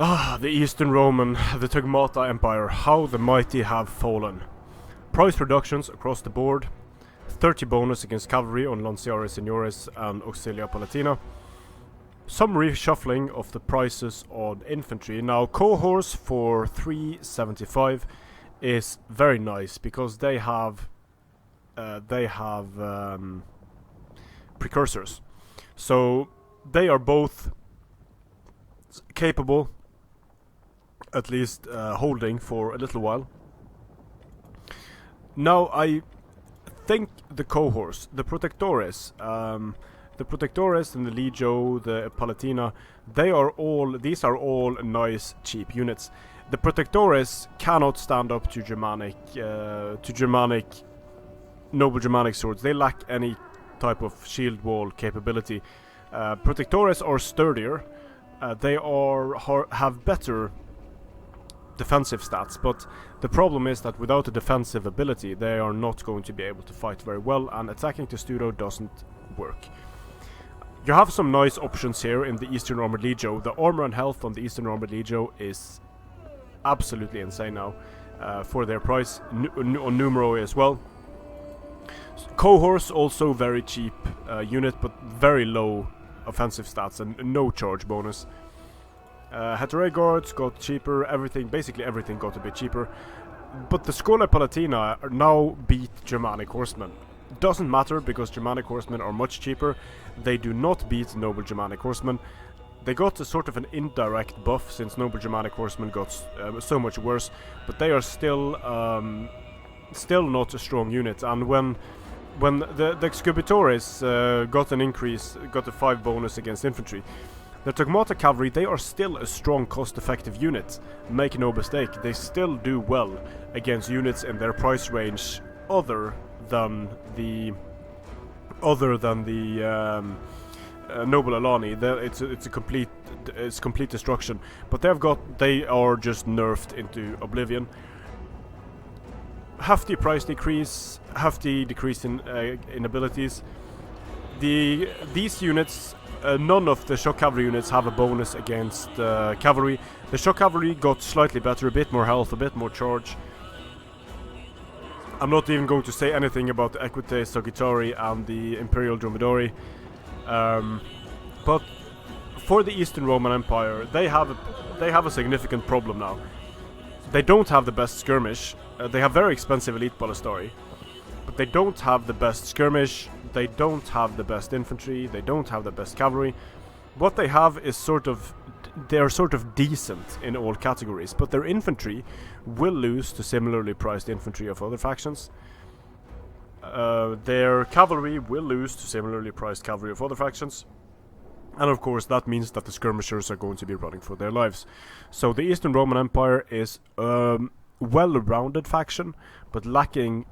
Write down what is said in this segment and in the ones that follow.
Ah, the Eastern Roman, the Tagmata Empire, how the mighty have fallen. Price reductions across the board, 30 bonus against cavalry on Lanciaris Seniores and Auxilia Palatina. Some reshuffling of the prices on infantry. Now, cohorts for 375 is very nice because they have precursors, so they are both capable, at least holding for a little while. Now, I think the cohorts, the Protectores and the Legio, the Palatina, these are all nice, cheap units. The Protectores cannot stand up to Germanic Noble Germanic swords. They lack any type of shield wall capability. Protectores are sturdier. They have better defensive stats, but the problem is that without a defensive ability, they are not going to be able to fight very well, and attacking Testudo doesn't work. You have some nice options here in the Eastern Armored Legio. The armor and health on the Eastern Armored Legio is absolutely insane now for their price, on numero as well. Cohorts also very cheap unit, but very low offensive stats and no charge bonus. Heterae guards got cheaper, basically everything got a bit cheaper. But the Schola Palatina now beat Germanic Horsemen. Doesn't matter because Germanic Horsemen are much cheaper. They do not beat Noble Germanic Horsemen. They got a sort of an indirect buff since Noble Germanic Horsemen got so much worse, but they are still not a strong unit. And when the Excubitores got an increase, got a 5 bonus against infantry, the Tagmata cavalry, they are still a strong, cost-effective unit. Make no mistake, they still do well against units in their price range other than the Noble Alani. It's complete destruction. But they are just nerfed into oblivion. Hefty price decrease, hefty decrease in abilities. These units, none of the shock cavalry units have a bonus against cavalry. The shock cavalry got slightly better, a bit more health, a bit more charge. I'm not even going to say anything about the Equite Sagittari and the Imperial Dromedari. But for the Eastern Roman Empire, they have a significant problem now. They don't have the best skirmish. They have very expensive elite ballistari, but they don't have the best skirmish. They don't have the best infantry. They don't have the best cavalry. What they have is they're sort of decent in all categories, but their infantry will lose to similarly priced infantry of other factions. Their cavalry will lose to similarly priced cavalry of other factions. And of course that means that the skirmishers are going to be running for their lives. So the Eastern Roman Empire is a well-rounded faction, but lacking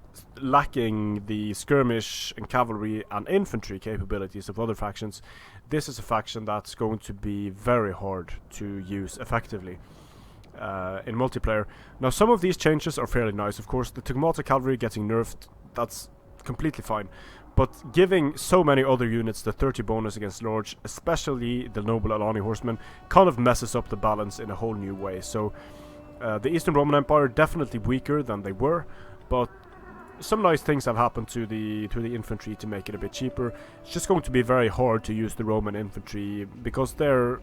the skirmish and cavalry and infantry capabilities of other factions. This is a faction that's going to be very hard to use effectively in multiplayer. Now, some of these changes are fairly nice. Of course, the Tagmata cavalry getting nerfed, that's completely fine. But giving so many other units the 30 bonus against Lords, especially the Noble Alani Horsemen, kind of messes up the balance in a whole new way. So the Eastern Roman Empire definitely weaker than they were, but some nice things have happened to the infantry to make it a bit cheaper. It's just going to be very hard to use the Roman infantry because their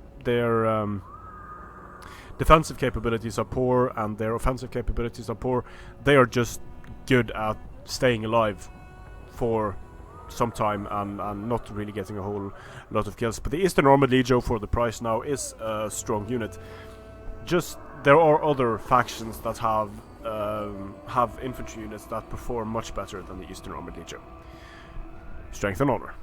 defensive capabilities are poor and their offensive capabilities are poor. They are just good at staying alive for some time and not really getting a whole lot of kills. But the Eastern Armored Legio for the price now is a strong unit. Just there are other factions that have infantry units that perform much better than the Eastern Armored Legio. Strength and honor.